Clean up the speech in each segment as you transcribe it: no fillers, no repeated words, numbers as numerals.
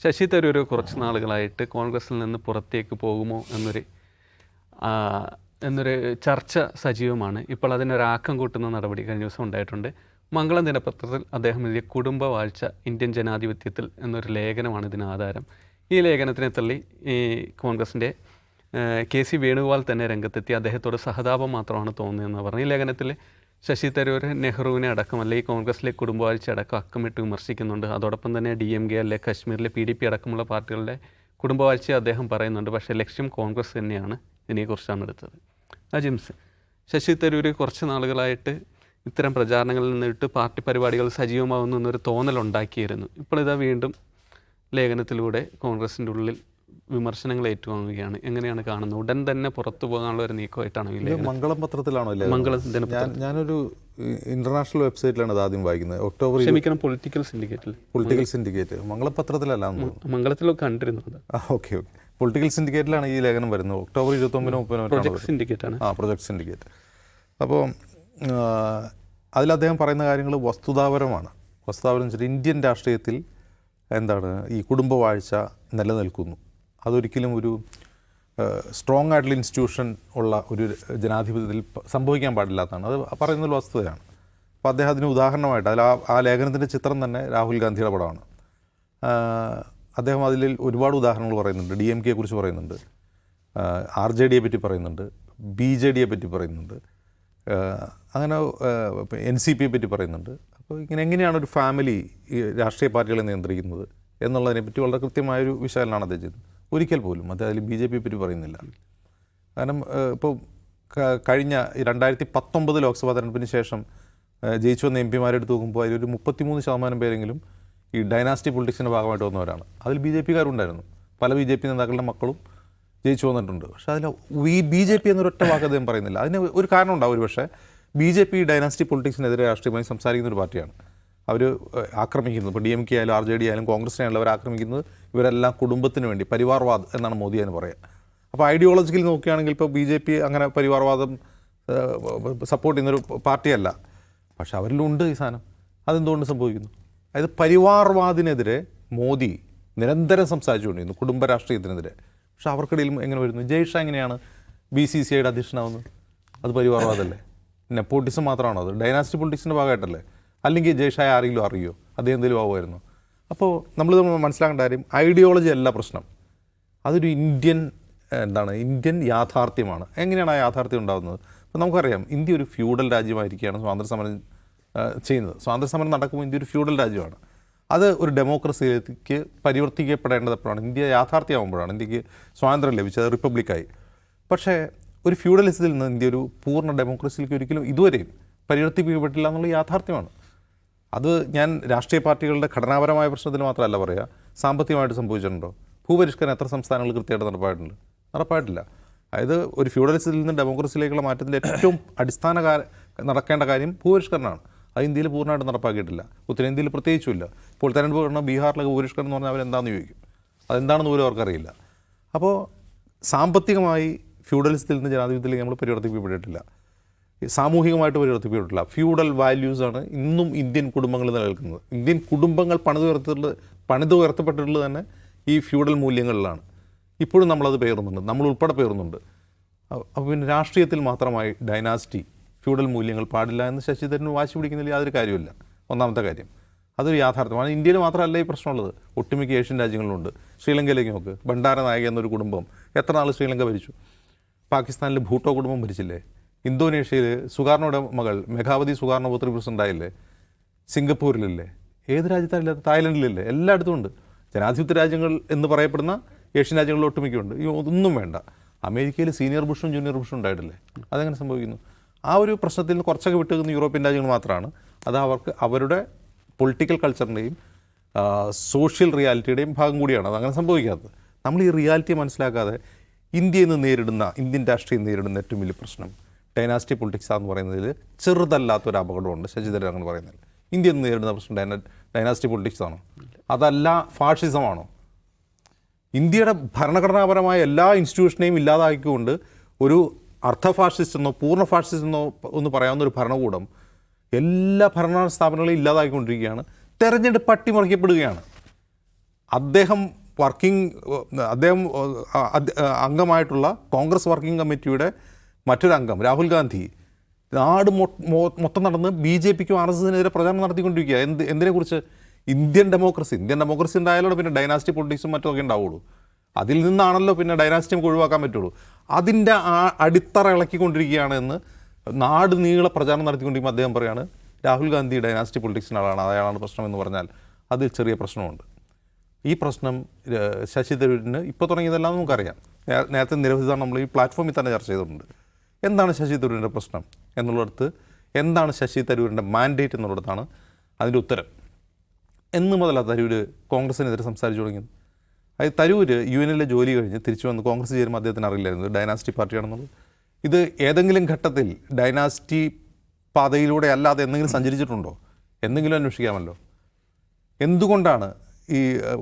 ശശി തരൂർ കുറച്ച് നാളുകളായിട്ട് കോൺഗ്രസിൽ നിന്ന് പുറത്തേക്ക് പോകുമോ എന്നൊരു ചർച്ച സജീവമാണ്. ഇപ്പോൾ അതിനൊരാക്കം കൂട്ടുന്ന നടപടി കഴിഞ്ഞ ദിവസം ഉണ്ടായിട്ടുണ്ട്. മംഗളം ദിനപത്രത്തിൽ അദ്ദേഹം എഴുതിയ കുടുംബവാഴ്ച ഇന്ത്യൻ ജനാധിപത്യത്തിൽ എന്നൊരു ലേഖനമാണ് ഇതിന് ആധാരം. ഈ ലേഖനത്തിനെ തള്ളി ഈ കോൺഗ്രസിൻ്റെ KC വേണുഗോപാൽ തന്നെ രംഗത്തെത്തി അദ്ദേഹത്തോട് സഹതാപം മാത്രമാണ് തോന്നുന്നതെന്ന് പറഞ്ഞു. ഈ ലേഖനത്തിൽ ശശി തരൂർ നെഹ്റുവിനെ അടക്കം അല്ലെങ്കിൽ കോൺഗ്രസിലെ കുടുംബവാഴ്ച അടക്കം അക്കമിട്ട് വിമർശിക്കുന്നുണ്ട്. അതോടൊപ്പം തന്നെ DMK അല്ലെ കശ്മീരിലെ PDP അടക്കമുള്ള പാർട്ടികളുടെ കുടുംബവാഴ്ച അദ്ദേഹം പറയുന്നുണ്ട്. പക്ഷേ ലക്ഷ്യം കോൺഗ്രസ് തന്നെയാണ്. ഇതിനെക്കുറിച്ചാണ് എടുത്തത്. ജിംസ്, ശശി തരൂർ കുറച്ച് നാളുകളായിട്ട് ഇത്തരം പ്രചാരണങ്ങളിൽ നിന്നിട്ട് പാർട്ടി പരിപാടികൾ സജീവമാകുന്നു എന്നൊരു തോന്നലുണ്ടാക്കിയിരുന്നു. ഇപ്പോൾ ഇതാ വീണ്ടും ലേഖനത്തിലൂടെ കോൺഗ്രസിൻ്റെ ഉള്ളിൽ വിമർശനങ്ങൾ ഏറ്റുവാങ്ങുകയാണ്. എങ്ങനെയാണ് കാണുന്നത്? ഉടൻ തന്നെ പുറത്തു പോകാനുള്ള ഒരു നീക്കമായിട്ടാണോ ഈ ലേഖനം? മംഗളം പത്രത്തിലാണോ? മംഗളം ഞാനൊരു ഇന്റർനാഷണൽ വെബ്സൈറ്റിലാണ് ഇത് ആദ്യം വായിക്കുന്നത്. ഒക്ടോബർ പൊളിറ്റിക്കൽ സിൻഡിക്കേറ്റ് മംഗളം പത്രത്തിലല്ല, മംഗളത്തിലൊക്കെ കണ്ടിരുന്നത്. ഓക്കെ. പൊളിറ്റിക്കൽ സിൻഡിക്കേറ്റിലാണ് ഈ ലേഖനം വരുന്നത്. October 29-30 project syndicate. അപ്പോൾ അതിൽ അദ്ദേഹം പറയുന്ന കാര്യങ്ങൾ വസ്തുതാപരമാണ്. വസ്തുതാപരം വെച്ചിട്ട് ഇന്ത്യൻ രാഷ്ട്രീയത്തിൽ എന്താണ് ഈ കുടുംബവാഴ്ച നിലനിൽക്കുന്നു. അതൊരിക്കലും ഒരു സ്ട്രോങ് ആയിട്ടുള്ള ഇൻസ്റ്റിറ്റ്യൂഷൻ ഉള്ള ഒരു ജനാധിപത്യത്തിൽ സംഭവിക്കാൻ പാടില്ലാത്തതാണ്. അത് പറയുന്നൊരു വസ്തുതയാണ്. അപ്പോൾ അദ്ദേഹം അതിന് ഉദാഹരണമായിട്ട് ആ ലേഖനത്തിൻ്റെ ചിത്രം തന്നെ രാഹുൽ ഗാന്ധിയുടെ പടമാണ്. അദ്ദേഹം അതിൽ ഒരുപാട് ഉദാഹരണങ്ങൾ പറയുന്നുണ്ട്. DMK കുറിച്ച് പറയുന്നുണ്ട്, RJD പറ്റി പറയുന്നുണ്ട്, BJD പറ്റി പറയുന്നുണ്ട്, അങ്ങനെ NCP പറ്റി പറയുന്നുണ്ട്. അപ്പോൾ ഇങ്ങനെ എങ്ങനെയാണ് ഒരു ഫാമിലി ഈ രാഷ്ട്രീയ പാർട്ടികളെ നിയന്ത്രിക്കുന്നത് എന്നുള്ളതിനെപ്പറ്റി വളരെ കൃത്യമായൊരു വിശകലനമാണ് അദ്ദേഹം ചെയ്തത്. ഒരിക്കൽ പോലും അദ്ദേഹം അതിൽ BJP പറ്റി പറയുന്നില്ല. കാരണം ഇപ്പോൾ കഴിഞ്ഞ 2019 ലോക്സഭാ തെരഞ്ഞെടുപ്പിന് ശേഷം ജയിച്ചു വന്ന MP എടുത്ത് നോക്കുമ്പോൾ അതിലൊരു 33% പേരെങ്കിലും ഈ ഡൈനാസ്റ്റി പൊളിറ്റിക്സിൻ്റെ ഭാഗമായിട്ട് വന്നവരാണ്. അതിൽ BJP-കാരുണ്ടായിരുന്നു. പല BJP നേതാക്കളുടെ മക്കളും ജയിച്ചു വന്നിട്ടുണ്ട്. പക്ഷേ അതിൽ BJP എന്നൊരൊറ്റ വാക്ക് അദ്ദേഹം പറയുന്നില്ല. അതിന് ഒരു കാരണം ഉണ്ടാവും. ഒരു പക്ഷേ BJP ഡൈനാസ്റ്റി പൊളിറ്റിക്സിനെതിരെ രാഷ്ട്രീയമായി സംസാരിക്കുന്ന ഒരു പാർട്ടിയാണ്. അവർ ആക്രമിക്കുന്നത്, ഇപ്പോൾ DMK ആയാലും RJD ആയാലും കോൺഗ്രസിനെയായാലും അവർ ആക്രമിക്കുന്നത് ഇവരെല്ലാം കുടുംബത്തിന് വേണ്ടി, പരിവാർവാദ് എന്നാണ് മോദി എന്ന് പറയുക. അപ്പോൾ ഐഡിയോളജിക്കൽ നോക്കുകയാണെങ്കിൽ ഇപ്പോൾ BJP അങ്ങനെ പരിവാർവാദം സപ്പോർട്ട് ചെയ്യുന്നൊരു പാർട്ടിയല്ല. പക്ഷെ അവരിലുണ്ട് ഈ സാധനം. അതെന്തുകൊണ്ട് സംഭവിക്കുന്നു? അതായത് പരിവാർവാദിനെതിരെ മോദി നിരന്തരം സംസാരിച്ചുകൊണ്ടിരുന്നു, കുടുംബ രാഷ്ട്രീയത്തിനെതിരെ. പക്ഷെ അവർക്കിടയിലും എങ്ങനെ വരുന്നു? ജയ്ഷാ എങ്ങനെയാണ് BCCIയുടെ അധ്യക്ഷനാവുന്നത്? അത് പരിവാർവാദല്ലേ? നെപ്പോട്ടിസം മാത്രമാണോ? അത് ഡൈനാസ്റ്റി പൊളിറ്റിക്സിൻ്റെ ഭാഗമായിട്ടല്ലേ? അല്ലെങ്കിൽ ജയ്ഷായെ ആരെങ്കിലും അറിയോ? അദ്ദേഹം എന്തെങ്കിലും ആവുമായിരുന്നു? അപ്പോൾ നമ്മൾ മനസ്സിലാക്കേണ്ട കാര്യം ഐഡിയോളജി അല്ല പ്രശ്നം. അതൊരു ഇന്ത്യൻ യാഥാർത്ഥ്യമാണ്. എങ്ങനെയാണ് ആ യാഥാർത്ഥ്യം ഉണ്ടാകുന്നത്? അപ്പോൾ നമുക്കറിയാം, ഇന്ത്യ ഒരു ഫ്യൂഡൽ രാജ്യമായിരിക്കുകയാണ് സ്വാതന്ത്ര്യ സമരം ചെയ്യുന്നത്. സ്വാതന്ത്ര്യ സമരം നടക്കുമ്പോൾ ഇന്ത്യ ഒരു ഫ്യൂഡൽ രാജ്യമാണ്. അത് ഒരു ഡെമോക്രസിയിലേക്ക് പരിവർത്തിക്കപ്പെടേണ്ടത് എപ്പോഴാണ്? ഇന്ത്യ യാഥാർത്ഥ്യമാകുമ്പോഴാണ്. ഇന്ത്യക്ക് സ്വാതന്ത്ര്യം ലഭിച്ചത്, റിപ്പബ്ലിക്കായി. പക്ഷേ ഒരു ഫ്യൂഡലിസത്തിൽ നിന്ന് ഇന്ത്യ ഒരു പൂർണ്ണ ഡെമോക്രസിയിലേക്ക് ഒരിക്കലും ഇതുവരെയും പരിവർത്തിപ്പിക്കപ്പെട്ടില്ല എന്നുള്ള യാഥാർത്ഥ്യമാണ്. അത് ഞാൻ രാഷ്ട്രീയ പാർട്ടികളുടെ ഘടനാപരമായ പ്രശ്നത്തിന് മാത്രമല്ല പറയുക, സാമ്പത്തികമായിട്ട് സംഭവിച്ചിട്ടുണ്ടോ? ഭൂപരിഷ്കരണം എത്ര സംസ്ഥാനങ്ങൾ കൃത്യമായിട്ട് നടപ്പായിട്ടില്ല. അതായത് ഒരു ഫ്യൂഡലിസത്തിൽ നിന്ന് ഡെമോക്രസിയിലേക്കുള്ള മാറ്റത്തിൻ്റെ ഏറ്റവും അടിസ്ഥാന നടക്കേണ്ട കാര്യം ഭൂപരിഷ്കരണമാണ്. അത് ഇന്ത്യയിൽ പൂർണ്ണമായിട്ട് നടപ്പാക്കിയിട്ടില്ല. ഉത്തരേന്ത്യയിൽ പ്രത്യേകിച്ചുമില്ല. ഇപ്പോൾ തെരഞ്ഞെടുപ്പ് പറഞ്ഞാൽ ബീഹാറിലൊക്കെ ഭൂപരിഷ്കരണം എന്ന് പറഞ്ഞാൽ അവരെന്താണെന്ന് ചോദിക്കും. അതെന്താണെന്ന് പോലും അവർക്കറിയില്ല. അപ്പോൾ സാമ്പത്തികമായി ഫ്യൂഡലിസത്തിൽ നിന്ന് ജനാധിപത്യത്തിലേക്ക് നമ്മൾ പരിവർത്തിക്കപ്പെട്ടിട്ടില്ല, സാമൂഹികമായിട്ട് പരിവർത്തിക്കപ്പെട്ടിട്ടില്ല. ഫ്യൂഡൽ വാല്യൂസാണ് ഇന്നും ഇന്ത്യൻ കുടുംബങ്ങളിൽ നിലനിൽക്കുന്നത്. ഇന്ത്യൻ കുടുംബങ്ങൾ പണിതുയർത്തപ്പെട്ടിട്ടുള്ളത് തന്നെ ഈ ഫ്യൂഡൽ മൂല്യങ്ങളിലാണ്. ഇപ്പോഴും നമ്മളത് പേറുന്നുണ്ട്, നമ്മൾ ഉൾപ്പെടെ പേറുന്നുണ്ട്. അപ്പോൾ പിന്നെ രാഷ്ട്രീയത്തിൽ മാത്രമായി ഡൈനാസ്റ്റി ഫ്യൂഡൽ മൂല്യങ്ങൾ പാടില്ല എന്ന് ശശി തരൂർ വാശി പിടിക്കുന്നതിൽ യാതൊരു കാര്യമില്ല. ഒന്നാമത്തെ കാര്യം അതൊരു യാഥാർത്ഥ്യമാണ്. ഇന്ത്യയിൽ മാത്രമല്ല ഈ പ്രശ്നമുള്ളത്, ഒട്ടുമിക്ക ഏഷ്യൻ രാജ്യങ്ങളിലുണ്ട്. ശ്രീലങ്കയിലേക്ക് നോക്ക്, ഭണ്ഡാര നായക എന്നൊരു കുടുംബം എത്ര നാൾ ശ്രീലങ്ക ഭരിച്ചു? പാകിസ്ഥാനിൽ ഭൂട്ടോ കുടുംബം ഭരിച്ചില്ലേ? ഇന്തോനേഷ്യയിൽ സുകാർണോയുടെ മകൾ മെഘാവതി സുകാർണോപുത്രി പ്രസിഡൻ്റായില്ലേ? സിംഗപ്പൂരിലില്ലേ? ഏത് രാജ്യത്താണില്ലാത്ത? തായ്ലൻഡിലില്ലേ? എല്ലായിടത്തും ഉണ്ട്. ജനാധിപത്യ രാജ്യങ്ങൾ എന്ന് പറയപ്പെടുന്ന ഏഷ്യൻ രാജ്യങ്ങളിൽ ഒട്ടുമിക്കുണ്ട്. ഒന്നും വേണ്ട. അമേരിക്കയിൽ സീനിയർ ബുഷും ജൂനിയർ ബുഷും ഉണ്ടായിട്ടില്ലേ? അതെങ്ങനെ സംഭവിക്കുന്നു? ആ ഒരു പ്രശ്നത്തിൽ നിന്ന് കുറച്ചൊക്കെ വിട്ടുനിൽക്കുന്ന യൂറോപ്യൻ രാജ്യങ്ങൾ മാത്രമാണ്. അത് അവർക്ക് അവരുടെ പൊളിറ്റിക്കൽ കൾച്ചറിൻ്റെയും സോഷ്യൽ റിയാലിറ്റിയുടെയും ഭാഗം കൂടിയാണ്. അതങ്ങനെ സംഭവിക്കാത്തത്. നമ്മൾ ഈ റിയാലിറ്റി മനസ്സിലാക്കാതെ ഇന്ത്യൻ രാഷ്ട്രീയം നേരിടുന്ന ഏറ്റവും വലിയ പ്രശ്നം ഡൈനാസ്റ്റി പൊളിറ്റിക്സ് എന്ന് പറയുന്നതിൽ ചെറുതല്ലാത്തൊരു അപകടമുണ്ട്. ശശി തരൂർ അങ്ങനെ പറയുന്നത്. ഇന്ത്യ നേരിടുന്ന പ്രശ്നം ഡൈനാസ്റ്റി പൊളിറ്റിക്സ് ആണോ? അതല്ല ഫാഷിസമാണോ? ഇന്ത്യയുടെ ഭരണഘടനാപരമായ എല്ലാ ഇൻസ്റ്റിറ്റ്യൂഷനെയും ഇല്ലാതാക്കിക്കൊണ്ട് ഒരു അർദ്ധ ഫാഷിസ്റ്റ് എന്നോ പൂർണ്ണ ഫാഷിസ്റ്റ് എന്നോ ഒന്ന് പറയാവുന്ന ഒരു ഭരണകൂടം എല്ലാ ഭരണ സ്ഥാപനങ്ങളെയും ഇല്ലാതാക്കിക്കൊണ്ടിരിക്കുകയാണ്. തെരഞ്ഞെടുപ്പ് അട്ടിമറിക്കപ്പെടുകയാണ്. അദ്ദേഹം അംഗമായിട്ടുള്ള കോൺഗ്രസ് വർക്കിംഗ് കമ്മിറ്റിയുടെ മറ്റൊരു അംഗം രാഹുൽ ഗാന്ധി നാട് മൊത്തം നടന്ന് BJPക്കും RSSനെതിരെ പ്രചാരണം നടത്തിക്കൊണ്ടിരിക്കുക. എന്തിനെക്കുറിച്ച്? ഇന്ത്യൻ ഡെമോക്രസി ഉണ്ടായാലോ പിന്നെ ഡൈനാസ്റ്റി പൊളിറ്റിക്സും മറ്റൊക്കെ ഉണ്ടാവുള്ളൂ. അതിൽ നിന്നാണല്ലോ പിന്നെ ഡൈനാസ്റ്റി നമുക്ക് ഒഴിവാക്കാൻ പറ്റുള്ളൂ. അതിൻ്റെ അടിത്തറ ഇളക്കിക്കൊണ്ടിരിക്കുകയാണ് എന്ന് നാട് നീളെ പ്രചാരണം നടത്തിക്കൊണ്ടിരിക്കുമ്പോൾ അദ്ദേഹം പറയാണ് രാഹുൽ ഗാന്ധി ഡൈനാസ്റ്റി പൊളിറ്റിക്സിൻ്റെ ആളാണ്, അയാളാണ് പ്രശ്നം എന്ന് പറഞ്ഞാൽ അതിൽ ചെറിയ പ്രശ്നമുണ്ട്. ഈ പ്രശ്നം ശശി തരൂരിന് ഇപ്പോൾ തുടങ്ങിയതെല്ലാം നമുക്കറിയാം. നേരത്തെ നിരവധി തവണ നമ്മൾ ഈ പ്ലാറ്റ്ഫോമിൽ തന്നെ ചർച്ച ചെയ്തിട്ടുണ്ട്. എന്താണ് ശശി തരൂരിൻ്റെ പ്രശ്നം എന്നുള്ളിടത്ത്, എന്താണ് ശശി തരൂരിൻ്റെ മാൻഡേറ്റ് എന്നുള്ളിടത്താണ് അതിൻ്റെ ഉത്തരം. എന്ന് മുതലാണ് തരൂർ കോൺഗ്രസിനെതിരെ സംസാരിച്ചു തുടങ്ങിയത്. അത് തരൂർ UN ജോലി കഴിഞ്ഞ് തിരിച്ചു വന്ന് കോൺഗ്രസ് ചേരുമ്പോൾ അദ്ദേഹത്തിന് അറിയില്ലായിരുന്നു ഡൈനാസ്റ്റി പാർട്ടിയാണെന്നുള്ളത്. ഇത് ഏതെങ്കിലും ഘട്ടത്തിൽ ഡൈനാസ്റ്റി പാതയിലൂടെ അല്ലാതെ എന്തെങ്കിലും സഞ്ചരിച്ചിട്ടുണ്ടോ? എന്തെങ്കിലും അന്വേഷിക്കാമല്ലോ. എന്തുകൊണ്ടാണ് ഈ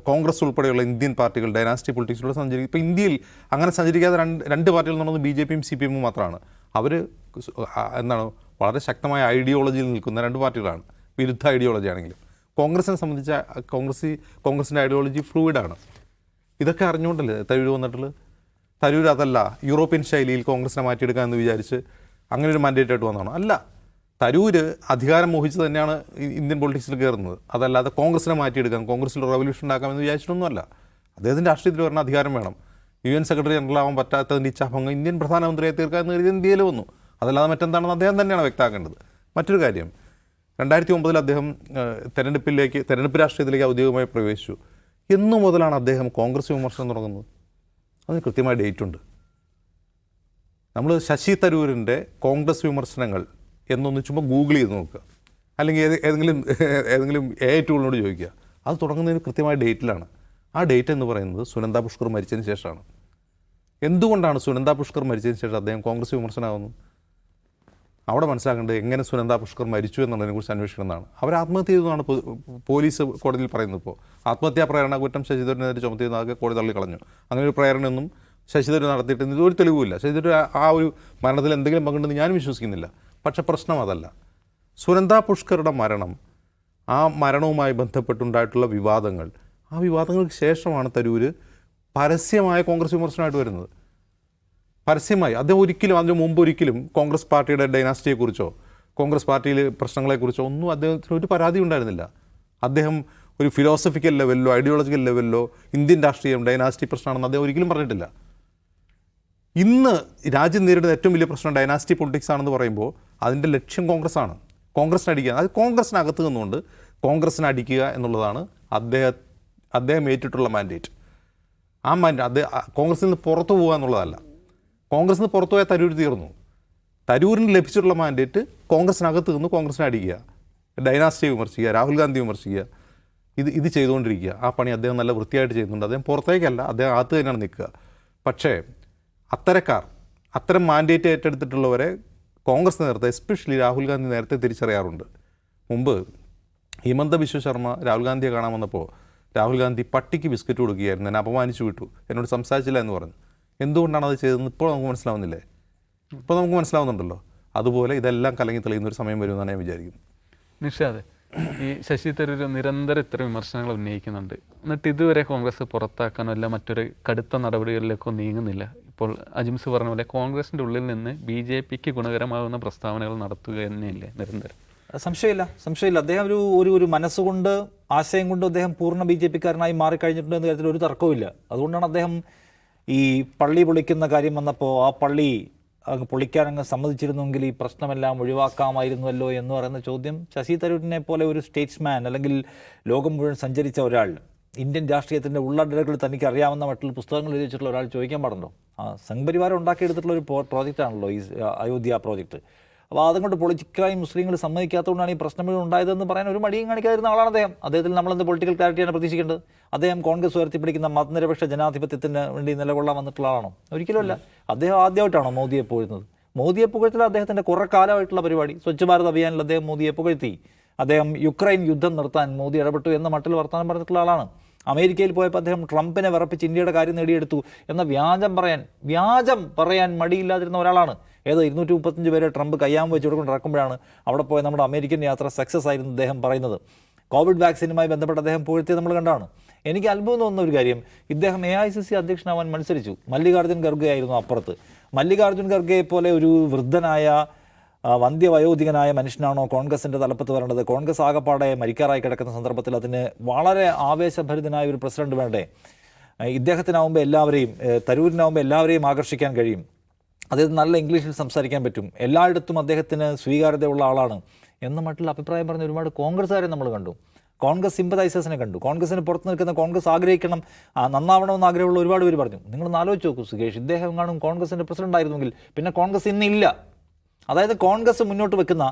കോൺഗ്രസ് ഉൾപ്പെടെയുള്ള ഇന്ത്യൻ പാർട്ടികൾ ഡൈനാസ്റ്റി പൊളിറ്റിക്സിലൂടെ സഞ്ചരിക്കും? ഇപ്പോൾ ഇന്ത്യയിൽ അങ്ങനെ സഞ്ചരിക്കാതെ രണ്ട് പാർട്ടികൾ എന്ന് പറയുന്നത് BJPയും CPM മാത്രമാണ്. അവർ വളരെ ശക്തമായ ഐഡിയോളജിയിൽ നിൽക്കുന്ന രണ്ട് പാർട്ടികളാണ്, വിരുദ്ധ ഐഡിയോളജി ആണെങ്കിലും. കോൺഗ്രസിനെ സംബന്ധിച്ച കോൺഗ്രസിൻ്റെ ഐഡിയോളജി ഫ്ലൂയിഡാണ്. ഇതൊക്കെ അറിഞ്ഞുകൊണ്ടല്ലേ തരൂർ വന്നിട്ടുള്ളത്? തരൂർ അതല്ല യൂറോപ്യൻ ശൈലിയിൽ കോൺഗ്രസിനെ മാറ്റിയെടുക്കുക എന്ന് വിചാരിച്ച് അങ്ങനെ ഒരു മാൻഡേറ്റായിട്ട് വന്നതാണ്. അല്ല, തരൂർ അധികാരം മോഹിച്ച് തന്നെയാണ് ഇന്ത്യൻ പൊളിറ്റിക്സിൽ കയറുന്നത്. അതല്ലാതെ കോൺഗ്രസിനെ മാറ്റിയെടുക്കാം, കോൺഗ്രസിൽ റവല്യൂഷൻ ഉണ്ടാക്കാമെന്ന് വിചാരിച്ചിട്ടൊന്നുമല്ല. അദ്ദേഹത്തിൻ്റെ രാഷ്ട്രീയത്തിൽ പറഞ്ഞ അധികാരം വേണം. UN സെക്രട്ടറി ജനറൽ ആവാൻ പറ്റാത്തതിൻ്റെ ഇച്ഛാഭംഗം ഇന്ത്യൻ പ്രധാനമന്ത്രിയെ തീർക്കാൻ കരുതി ഇന്ത്യയിൽ വന്നു. അതല്ലാതെ മറ്റെന്താണെന്ന് അദ്ദേഹം തന്നെയാണ് വ്യക്തമാക്കേണ്ടത്. മറ്റൊരു കാര്യം, 2009 അദ്ദേഹം തെരഞ്ഞെടുപ്പ് രാഷ്ട്രീയത്തിലേക്ക് ഔദ്യോഗികമായി പ്രവേശിച്ചു. എന്നു മുതലാണ് അദ്ദേഹം കോൺഗ്രസ് വിമർശനം തുടങ്ങുന്നത്? അതിന് കൃത്യമായ ഡേറ്റ് ഉണ്ട്. നമ്മൾ ശശി തരൂരിൻ്റെ കോൺഗ്രസ് വിമർശനങ്ങൾ എന്നൊന്ന് ചുമ്മാ ഗൂഗിൾ ചെയ്ത് നോക്കുക, അല്ലെങ്കിൽ ഏതെങ്കിലും AI ടൂളിനോട് ചോദിക്കുക. അത് തുടങ്ങുന്നതിന് കൃത്യമായ ഡേറ്റിലാണ്. ആ ഡേറ്റ് എന്ന് പറയുന്നത് സുനന്ദ പുഷ്കർ മരിച്ചതിന് ശേഷമാണ്. എന്തുകൊണ്ടാണ് സുനന്ദ പുഷ്കർ മരിച്ചതിന് ശേഷം അദ്ദേഹം കോൺഗ്രസ് വിമർശനമാകുന്നത്? അവിടെ മനസ്സിലാക്കേണ്ടത് എങ്ങനെ സുനന്ദ പുഷ്കർ മരിച്ചു എന്നുള്ളതിനെക്കുറിച്ച് അന്വേഷിക്കണമെന്നാണ്. അവർ ആത്മഹത്യ ചെയ്തതാണ് പോലീസ് കോടതിയിൽ പറയുന്നത്. ഇപ്പോൾ ആത്മഹത്യാ പ്രേരണ കുറ്റം ശശി തരൂരിനെതിരെ ചുമത്തിയതാകെ കോടതി തള്ളിക്കളഞ്ഞു. അങ്ങനെ ഒരു പ്രേരണയൊന്നും ശശി തരൂർ നടത്തിയിട്ട് ഇതൊരു തെളിവുമില്ല. ശശി തരൂർ ആ ഒരു മരണത്തിൽ എന്തെങ്കിലും പങ്കുണ്ടെന്ന് ഞാനും വിശ്വസിക്കുന്നില്ല. പക്ഷെ പ്രശ്നം അതല്ല. സുനന്ദ പുഷ്കറുടെ മരണം, ആ മരണവുമായി ബന്ധപ്പെട്ടുണ്ടായിട്ടുള്ള വിവാദങ്ങൾ, ആ വിവാദങ്ങൾക്ക് ശേഷമാണ് തരൂർ പരസ്യമായ കോൺഗ്രസ് വിമർശനമായിട്ട് വരുന്നത്. പരസ്യമായി അദ്ദേഹം അതിന് മുമ്പ് ഒരിക്കലും കോൺഗ്രസ് പാർട്ടിയുടെ ഡൈനാസ്റ്റിയെക്കുറിച്ചോ കോൺഗ്രസ് പാർട്ടിയിലെ പ്രശ്നങ്ങളെക്കുറിച്ചോ ഒന്നും അദ്ദേഹത്തിന് ഒരു പരാതി ഉണ്ടായിരുന്നില്ല. അദ്ദേഹം ഒരു ഫിലോസഫിക്കൽ ലെവലിലോ ഐഡിയോളജിക്കൽ ലെവലിലോ ഇന്ത്യൻ രാഷ്ട്രീയം ഡൈനാസ്റ്റി പ്രശ്നമാണെന്ന് അദ്ദേഹം ഒരിക്കലും പറഞ്ഞിട്ടില്ല. ഇന്ന് രാജ്യം നേരിടുന്ന ഏറ്റവും വലിയ പ്രശ്നം ഡൈനാസ്റ്റി പൊളിറ്റിക്സ് ആണെന്ന് പറയുമ്പോൾ അതിൻ്റെ ലക്ഷ്യം കോൺഗ്രസ്സാണ്. കോൺഗ്രസിനെ അടിക്കുക, അത് കോൺഗ്രസിനകത്ത് നിന്നുകൊണ്ട് കോൺഗ്രസിനെ അടിക്കുക എന്നുള്ളതാണ് അദ്ദേഹം ഏറ്റിട്ടുള്ള മാൻഡേറ്റ്. ആ മാൻഡേറ്റ് കോൺഗ്രസിൽ നിന്ന് പുറത്തു പോകുക എന്നുള്ളതല്ല. കോൺഗ്രസിൽ നിന്ന് പുറത്തു പോയാൽ തരൂർ തീർന്നു. തരൂരിന് ലഭിച്ചിട്ടുള്ള മാൻഡേറ്റ് കോൺഗ്രസിനകത്ത് നിന്ന് കോൺഗ്രസിനെ അടിക്കുക, ഡൈനാസ്റ്റിയെ വിമർശിക്കുക, രാഹുൽ ഗാന്ധി വിമർശിക്കുക, ഇത് ചെയ്തുകൊണ്ടിരിക്കുക. ആ പണി അദ്ദേഹം നല്ല വൃത്തിയായിട്ട് ചെയ്യുന്നുണ്ട്. അദ്ദേഹം പുറത്തേക്കല്ല, അദ്ദേഹം അകത്ത് തന്നെയാണ് നിൽക്കുക. പക്ഷേ അത്തരം മാൻഡേറ്റ് ഏറ്റെടുത്തിട്ടുള്ളവരെ കോൺഗ്രസ് നേരത്തെ, എസ്പെഷ്യലി രാഹുൽ ഗാന്ധി നേരത്തെ തിരിച്ചറിയാറുണ്ട്. മുമ്പ് ഹിമന്ത ബിശ്വ ശർമ്മ രാഹുൽ ഗാന്ധിയെ കാണാൻ വന്നപ്പോൾ രാഹുൽ ഗാന്ധി പട്ടിക്ക് ബിസ്ക്കറ്റ് കൊടുക്കുകയായിരുന്നു, എന്നെ അപമാനിച്ചു വിട്ടു, എന്നോട് സംസാരിച്ചില്ല എന്ന് പറഞ്ഞു. എന്തുകൊണ്ടാണ് അത് ചെയ്തതെന്ന് ഇപ്പോൾ നമുക്ക് മനസ്സിലാവുന്നില്ലേ? ഇപ്പോൾ നമുക്ക് മനസ്സിലാവുന്നുണ്ടല്ലോ. അതുപോലെ ഇതെല്ലാം കലങ്ങി തെളിയുന്നൊരു സമയം വരുമെന്നാണ് ഞാൻ വിചാരിക്കുന്നത്. നിഷാദ്, ഈ ശശി തരൂർ നിരന്തരം ഇത്തരം വിമർശനങ്ങൾ ഉന്നയിക്കുന്നുണ്ട്. എന്നിട്ട് ഇതുവരെ കോൺഗ്രസ് പുറത്താക്കാനോ അല്ല മറ്റൊരു കടുത്ത നടപടികളിലേക്കോ നീങ്ങുന്നില്ല. ഇപ്പോൾ അജിംസ് പറഞ്ഞ പോലെ കോൺഗ്രസിൻ്റെ ഉള്ളിൽ നിന്ന് BJPക്ക് ഗുണകരമാകുന്ന പ്രസ്താവനകൾ നടത്തുക തന്നെയല്ലേ നിരന്തരം? സംശയമില്ല. അദ്ദേഹം ഒരു മനസ്സുകൊണ്ട്, ആശയം കൊണ്ട് അദ്ദേഹം പൂർണ്ണ BJPക്കാരനായി മാറിക്കഴിഞ്ഞിട്ടുണ്ട് എന്ന കാര്യത്തിൽ ഒരു തർക്കവുമില്ല. അതുകൊണ്ടാണ് അദ്ദേഹം ഈ പള്ളി പൊളിക്കുന്ന കാര്യം വന്നപ്പോൾ ആ പള്ളി അങ്ങ് പൊളിക്കാൻ അങ്ങ് സമ്മതിച്ചിരുന്നെങ്കിൽ ഈ പ്രശ്നമെല്ലാം ഒഴിവാക്കാമായിരുന്നുവല്ലോ എന്ന് പറയുന്ന ചോദ്യം ശശി തരൂരിനെ പോലെ ഒരു സ്റ്റേറ്റ്സ്മാൻ, അല്ലെങ്കിൽ ലോകം മുഴുവൻ സഞ്ചരിച്ച ഒരാൾ, ഇന്ത്യൻ രാഷ്ട്രീയത്തിൻ്റെ ഉള്ളടകൾ തനിക്ക് അറിയാവുന്ന മറ്റുള്ള പുസ്തകങ്ങൾ എഴുതി വെച്ചിട്ടുള്ള ഒരാൾ ചോദിക്കാൻ പാടുണ്ടോ? സംഘപരിവാരം ഉണ്ടാക്കിയെടുത്തിട്ടുള്ള ഒരു പ്രോജക്റ്റാണല്ലോ ഈ അയോധ്യ പ്രോജക്റ്റ്. അപ്പോൾ അതുകൊണ്ട് പൊളിറ്റിക്കലായി മുസ്ലിങ്ങൾ സമ്മതിക്കാത്തതുകൊണ്ടാണ് ഈ പ്രശ്നങ്ങൾ ഉണ്ടായതെന്ന് പറയാൻ ഒരു മടിയും കാണിക്കാതിരുന്ന ആളാണ് അദ്ദേഹം. അദ്ദേഹത്തിൽ നമ്മളെന്ത് പൊളിറ്റിക്കൽ ക്ലാരിറ്റിയാണ് പ്രതീക്ഷിക്കേണ്ടത്? അദ്ദേഹം കോൺഗ്രസ് ഉയർത്തിപ്പിടിക്കുന്ന മതനിരപേക്ഷ ജനാധിപത്യത്തിന് വേണ്ടി നിലകൊള്ളാൻ വന്നിട്ടുള്ള ആളാണോ? ഒരിക്കലുമല്ല. അദ്ദേഹം ആദ്യമായിട്ടാണോ മോദിയെ പുകഴ്ത്തുന്നത്? മോദിയെ പുകഴ്ത്തൽ അദ്ദേഹത്തിൻ്റെ കുറേ കാലമായിട്ടുള്ള പരിപാടി. സ്വച്ഛ് ഭാരത് അഭിയാനിൽ അദ്ദേഹം മോദിയെ പുകഴ്ത്തി. അദ്ദേഹം യുക്രൈൻ യുദ്ധം നിർത്താൻ മോദി ഇടപെട്ടു എന്ന മട്ടിൽ വർത്തമാനം പറഞ്ഞിട്ടുള്ള ആളാണ്. അമേരിക്കയിൽ പോയപ്പോൾ അദ്ദേഹം ട്രംപിനെ വിറപ്പിച്ച് ഇന്ത്യയുടെ കാര്യം നേടിയെടുത്തു എന്ന വ്യാജം പറയാൻ മടിയില്ലാതിരുന്ന ഒരാളാണ്. 235 പേരെ ട്രംപ് കയ്യാൻ വെച്ച് കൊടുക്കൊണ്ട് ഇറക്കുമ്പോഴാണ് അവിടെ പോയ നമ്മുടെ അമേരിക്കൻ യാത്ര സക്സസ് ആയിരുന്നു അദ്ദേഹം പറയുന്നത്. കോവിഡ് വാക്സിനുമായി ബന്ധപ്പെട്ട് അദ്ദേഹം പുകഴ്ത്തിയത് നമ്മൾ കണ്ടാണ്. എനിക്ക് അത്ഭുതം തോന്നുന്ന ഒരു കാര്യം, ഇദ്ദേഹം AICC അധ്യക്ഷനാവാൻ മത്സരിച്ചു. മല്ലികാർജ്ജുൻ ഖർഗെ ആയിരുന്നു അപ്പുറത്ത്. മല്ലികാർജ്ജുൻ ഖർഗെയെ പോലെ ഒരു വൃദ്ധനായ വന്ധ്യവയോധികനായ മനുഷ്യനാണോ കോൺഗ്രസിൻ്റെ തലപ്പത്ത് വരേണ്ടത്? കോൺഗ്രസ് ആകപ്പാടെ മരിക്കാറായി കിടക്കുന്ന സന്ദർഭത്തിൽ അതിന് വളരെ ആവേശഭരിതനായ ഒരു പ്രസിഡന്റ് വേണ്ടേ? ഇദ്ദേഹത്തിനാവുമ്പോൾ എല്ലാവരെയും, തരൂരിനാവുമ്പോൾ എല്ലാവരെയും ആകർഷിക്കാൻ കഴിയും. അദ്ദേഹത്തിന് നല്ല ഇംഗ്ലീഷിൽ സംസാരിക്കാൻ പറ്റും, എല്ലായിടത്തും അദ്ദേഹത്തിന് സ്വീകാര്യതയുള്ള ആളാണ് എന്ന മറ്റുള്ള അഭിപ്രായം പറഞ്ഞ ഒരുപാട് കോൺഗ്രസ്സുകാരെ നമ്മൾ കണ്ടു. കോൺഗ്രസ് സിമ്പതൈസേഴ്സിനെ കണ്ടു. കോൺഗ്രസിന് പുറത്ത് നിൽക്കുന്ന കോൺഗ്രസ് ആഗ്രഹിക്കണം, നന്നാവണമെന്ന് ആഗ്രഹമുള്ള ഒരുപാട് പേര് പറഞ്ഞു. നിങ്ങളൊന്ന് ആലോചിച്ച് നോക്കൂ സുകേഷ്, ഇദ്ദേഹം കാണും കോൺഗ്രസിൻ്റെ പ്രസിഡന്റ് ആയിരുന്നെങ്കിൽ പിന്നെ കോൺഗ്രസ് ഇന്നില്ല. അതായത് കോൺഗ്രസ് മുന്നോട്ട് വെക്കുന്ന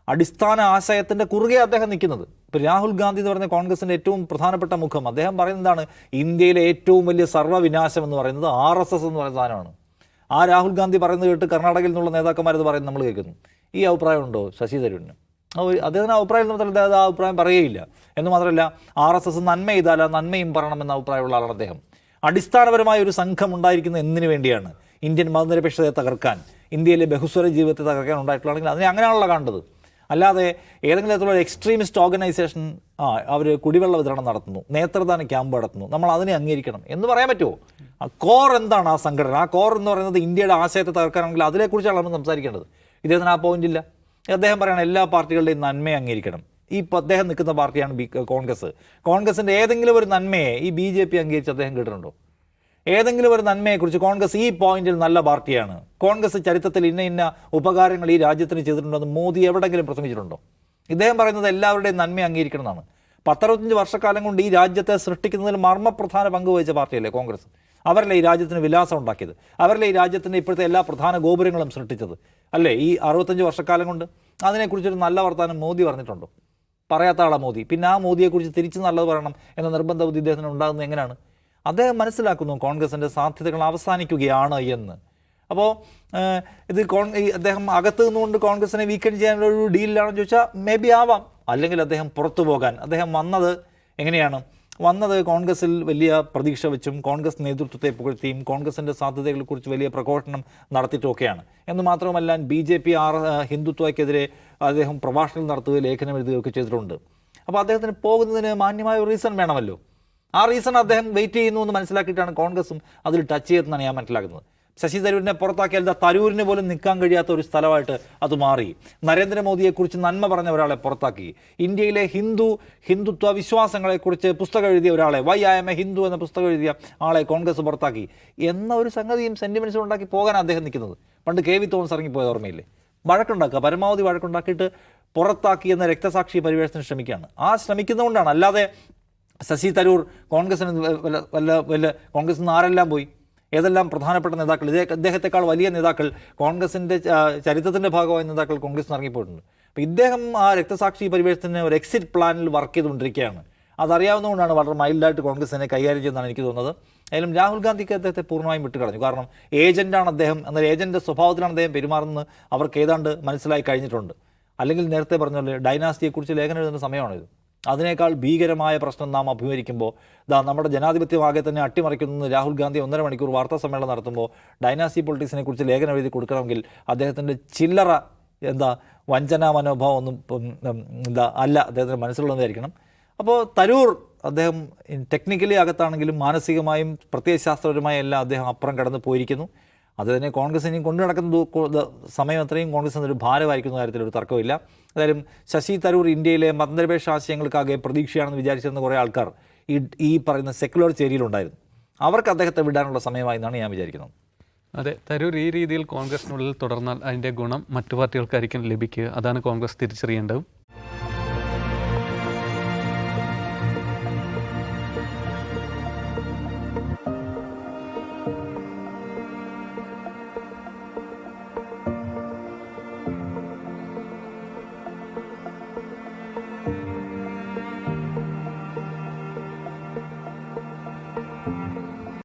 അടിസ്ഥാന ആശയത്തിൻ്റെ കുറുകെ അദ്ദേഹം നിൽക്കുന്നത്. ഇപ്പോൾ രാഹുൽ ഗാന്ധി എന്ന് പറയുന്ന കോൺഗ്രസിൻ്റെ ഏറ്റവും പ്രധാനപ്പെട്ട മുഖം, അദ്ദേഹം പറയുന്നതാണ് ഇന്ത്യയിലെ ഏറ്റവും വലിയ സർവ്വവിനാശം എന്ന് പറയുന്നത് RSS എന്ന് പറയുന്ന സാധനമാണ്. ആ രാഹുൽ ഗാന്ധി പറയുന്നത് കേട്ട് കർണാടകയിൽ നിന്നുള്ള നേതാക്കന്മാരത് പറയുന്നത് നമ്മൾ കേൾക്കുന്നു. ഈ അഭിപ്രായം ഉണ്ടോ ശശി തരൂരിന്? അദ്ദേഹത്തിന് അഭിപ്രായം മാത്രമല്ല, അദ്ദേഹം ആ അഭിപ്രായം പറയുകയില്ല. എന്ന് മാത്രമല്ല RSS നന്മ ചെയ്താൽ ആ നന്മയും പറയണമെന്ന അഭിപ്രായമുള്ള ആളാണ് അദ്ദേഹം. അടിസ്ഥാനപരമായ ഒരു സംഘം ഉണ്ടായിരിക്കുന്നത് എന്തിനു വേണ്ടിയാണ്? ഇന്ത്യൻ മതനിരപേക്ഷതയെ തകർക്കാൻ, ഇന്ത്യയിലെ ബഹുസ്വര ജീവിതത്തെ തകർക്കാൻ ഉണ്ടായിട്ടുള്ളതാണെങ്കിൽ അതിനെ അങ്ങനെയാണല്ലോ കാണേണ്ടത്. അല്ലാതെ ഏതെങ്കിലും തരത്തിലുള്ള എക്സ്ട്രീമിസ്റ്റ് ഓർഗനൈസേഷൻ അവർ കുടിവെള്ള വിതരണം നടത്തുന്നു, നേത്രദാന ക്യാമ്പ് നടത്തുന്നു, നമ്മൾ അതിനെ അംഗീകരിക്കണം എന്ന് പറയാൻ പറ്റുമോ? ആ കോർ എന്താണ് ആ സംഘടന? ആ കോർ എന്ന് പറയുന്നത് ഇന്ത്യയുടെ ആശയത്തെ തകർക്കാനാണെങ്കിൽ അതിനെക്കുറിച്ചാണ് നമ്മൾ സംസാരിക്കേണ്ടത്. ഇദ്ദേഹത്തിന് ആ പോയിന്റ് ഇല്ല. അദ്ദേഹം പറയുകയാണ് എല്ലാ പാർട്ടികളുടെയും നന്മയെ അംഗീകരിക്കണം. അദ്ദേഹം നിൽക്കുന്ന പാർട്ടിയാണ് കോൺഗ്രസ്. കോൺഗ്രസിൻ്റെ ഏതെങ്കിലും ഒരു നന്മയെ ഈ BJP അംഗീകരിച്ച് അദ്ദേഹം കേട്ടിട്ടുണ്ടോ? ഏതെങ്കിലും ഒരു നന്മയെക്കുറിച്ച് കോൺഗ്രസ് ഈ പോയിന്റിൽ നല്ല പാർട്ടിയാണ്, കോൺഗ്രസ് ചരിത്രത്തിൽ ഇന്ന ഉപകാരങ്ങൾ ഈ രാജ്യത്തിന് ചെയ്തിട്ടുണ്ടോ എന്ന് മോദി എവിടെയെങ്കിലും പ്രസംഗിച്ചിട്ടുണ്ടോ? ഇദ്ദേഹം പറയുന്നത് എല്ലാവരുടെയും നന്മ അംഗീകരിക്കണം എന്നാണ്. 10-65 വർഷക്കാലം കൊണ്ട് ഈ രാജ്യത്തെ സൃഷ്ടിക്കുന്നതിൽ മർമ്മപ്രധാന പങ്ക് വഹിച്ച പാർട്ടിയല്ലേ കോൺഗ്രസ്. അവരല്ലേ ഈ രാജ്യത്തിന് വിലാസം ഉണ്ടാക്കിയത്, അവരല്ലേ ഈ രാജ്യത്തിൻ്റെ ഇപ്പോഴത്തെ എല്ലാ പ്രധാന ഗോപുരങ്ങളും സൃഷ്ടിച്ചത് അല്ലേ ഈ 65 വർഷക്കാലം കൊണ്ട്? അതിനെക്കുറിച്ചൊരു നല്ല വർത്തമാനം മോദി പറഞ്ഞിട്ടുണ്ടോ? പറയാത്ത ആളാണ് മോദി. പിന്നെ ആ മോദിയെക്കുറിച്ച് തിരിച്ച് നല്ലത് പറയണം എന്ന നിർബന്ധ ബുദ്ധി ഇദ്ദേഹത്തിന് ഉണ്ടാകുന്നത് എങ്ങനെയാണ്? അദ്ദേഹം മനസ്സിലാക്കുന്നു കോൺഗ്രസിൻ്റെ സാധ്യതകൾ അവസാനിക്കുകയാണ് എന്ന്. അപ്പോൾ ഇത് അദ്ദേഹം അകത്ത് നിന്നുകൊണ്ട് കോൺഗ്രസിനെ വീക്കെൻഡ് ചെയ്യാനുള്ള ഒരു ഡീലിലാണെന്ന് ചോദിച്ചാൽ മേ ബി ആവാം. അല്ലെങ്കിൽ അദ്ദേഹം പുറത്തു പോകാൻ അദ്ദേഹം വന്നത് എങ്ങനെയാണ് വന്നത്? കോൺഗ്രസിൽ വലിയ പ്രതീക്ഷ വെച്ചും കോൺഗ്രസ് നേതൃത്വത്തെ പുകഴ്ത്തിയും കോൺഗ്രസിൻ്റെ സാധ്യതകളെക്കുറിച്ച് വലിയ പ്രഘോഷണം നടത്തിയിട്ടൊക്കെയാണ്. എന്ന് മാത്രമല്ല BJP ഹിന്ദുത്വയ്ക്കെതിരെ അദ്ദേഹം പ്രഭാഷണം നടത്തുകയും ലേഖനം എഴുതുകയൊക്കെ ചെയ്തിട്ടുണ്ട്. അപ്പോൾ അദ്ദേഹത്തിന് പോകുന്നതിന് മാന്യമായ ഒരു റീസൺ വേണമല്ലോ. ആ റീസൺ അദ്ദേഹം വെയിറ്റ് ചെയ്യുന്നു എന്ന് മനസ്സിലാക്കിയിട്ടാണ് കോൺഗ്രസും അതിൽ ടച്ച് ചെയ്തെന്നാണ് ഞാൻ മനസ്സിലാക്കുന്നത്. ശശി തരൂരിനെ പുറത്താക്കിയാൽ തരൂരിന് പോലും നിൽക്കാൻ കഴിയാത്ത ഒരു സ്ഥലമായിട്ട് അത് മാറി. നരേന്ദ്രമോദിയെക്കുറിച്ച് നന്മ പറഞ്ഞ ഒരാളെ പുറത്താക്കി. ഇന്ത്യയിലെ ഹിന്ദുത്വ വിശ്വാസങ്ങളെക്കുറിച്ച് പുസ്തകം എഴുതിയ ഒരാളെ, why I am a Hindu എന്ന പുസ്തകം എഴുതിയ ആളെ കോൺഗ്രസ് പുറത്താക്കി എന്ന ഒരു സംഗതിയും സെൻറ്റിമെൻറ്റ്സും ഉണ്ടാക്കി പോകാൻ അദ്ദേഹം നിൽക്കുന്നത്. പണ്ട് KV തോമസ് ഇറങ്ങിപ്പോയത് ഓർമ്മയില്ലേ? വഴക്കുണ്ടാക്കുക, പരമാവധി വഴക്കുണ്ടാക്കിയിട്ട് പുറത്താക്കി എന്ന രക്തസാക്ഷി പരിവേഷത്തിന് ശ്രമിക്കുകയാണ്. ആ ശ്രമിക്കുന്നതുകൊണ്ടാണ്. അല്ലാതെ ശശി തരൂർ കോൺഗ്രസിന് വല്ല കോൺഗ്രസിൽ നിന്ന് ആരെല്ലാം പോയി? ഏതെല്ലാം പ്രധാനപ്പെട്ട നേതാക്കൾ, ഇദ്ദേഹത്തെക്കാൾ വലിയ നേതാക്കൾ, കോൺഗ്രസിൻ്റെ ചരിത്രത്തിൻ്റെ ഭാഗമായ നേതാക്കൾ കോൺഗ്രസിന് ഇറങ്ങിപ്പോയിട്ടുണ്ട്. അപ്പോൾ ഇദ്ദേഹം ആ രക്തസാക്ഷി പരിവേഷത്തിന് ഒരു എക്സിറ്റ് പ്ലാനിൽ വർക്ക് ചെയ്തുകൊണ്ടിരിക്കുകയാണ്. അതറിയാവുന്നതുകൊണ്ടാണ് വളരെ മൈൽഡായിട്ട് കോൺഗ്രസിനെ കൈകാര്യം ചെയ്യുന്നതാണ് എനിക്ക് തോന്നുന്നത്. ഏതായാലും രാഹുൽ ഗാന്ധിക്ക് അദ്ദേഹത്തെ പൂർണ്ണമായും വിട്ടുകളഞ്ഞു. കാരണം ഏജൻറ്റാണ് അദ്ദേഹം, എന്നാൽ ഏജൻറ്റിൻ്റെ സ്വഭാവത്തിലാണ് അദ്ദേഹം പെരുമാറുന്നത് അവർക്ക് ഏതാണ്ട് മനസ്സിലായി കഴിഞ്ഞിട്ടുണ്ട്. അല്ലെങ്കിൽ നേരത്തെ പറഞ്ഞ പോലെ ഡൈനാസ്റ്റിയെക്കുറിച്ച് ലേഖനം എഴുതുന്ന സമയമാണിത്. അതിനേക്കാൾ ഭീകരമായ പ്രശ്നം നാം അഭിമുഖീകരിക്കുമ്പോൾ നമ്മുടെ ജനാധിപത്യമാകെ തന്നെ അട്ടിമറിക്കുന്നു. രാഹുൽ ഗാന്ധി 1.5 മണിക്കൂർ വാർത്താ സമ്മേളനം നടത്തുമ്പോൾ ഡൈനാസ്റ്റി പൊളിറ്റിക്സിനെ കുറിച്ച് ലേഖനം എഴുതി കൊടുക്കണമെങ്കിൽ അദ്ദേഹത്തിൻ്റെ ചില്ലറ വഞ്ചനാ മനോഭാവം ഒന്നും അല്ല അദ്ദേഹത്തിൻ്റെ മനസ്സിലുള്ളതായിരിക്കണം. അപ്പോൾ തരൂർ അദ്ദേഹം ടെക്നിക്കലി അകത്താണെങ്കിലും മാനസികമായും പ്രത്യയശാസ്ത്രപരമായും എല്ലാം അദ്ദേഹം അപ്പുറം കടന്ന് പോയിരിക്കുന്നു. അത് തന്നെ കോൺഗ്രസിനെ കൊണ്ടു നടക്കുന്ന സമയം അത്രയും കോൺഗ്രസിന് ഒരു ഭാരമായിരിക്കുന്ന കാര്യത്തിൽ ഒരു തർക്കമില്ല. ഏതായാലും ശശി തരൂർ ഇന്ത്യയിലെ മതനിരപേക്ഷ ആശയങ്ങൾക്കാകെ പ്രതീക്ഷയാണെന്ന് വിചാരിച്ചിരുന്ന കുറേ ആൾക്കാർ ഈ പറയുന്ന സെക്കുലർ ചേരിയിലുണ്ടായിരുന്നു. അവർക്ക് അദ്ദേഹത്തെ വിടാനുള്ള സമയമായി എന്നാണ് ഞാൻ വിചാരിക്കുന്നത്. അതെ, തരൂർ ഈ രീതിയിൽ കോൺഗ്രസിനുള്ളിൽ തുടർന്നാൽ അതിൻ്റെ ഗുണം മറ്റു പാർട്ടികൾക്കായിരിക്കും ലഭിക്കുക. അതാണ് കോൺഗ്രസ് തിരിച്ചറിയേണ്ടതും.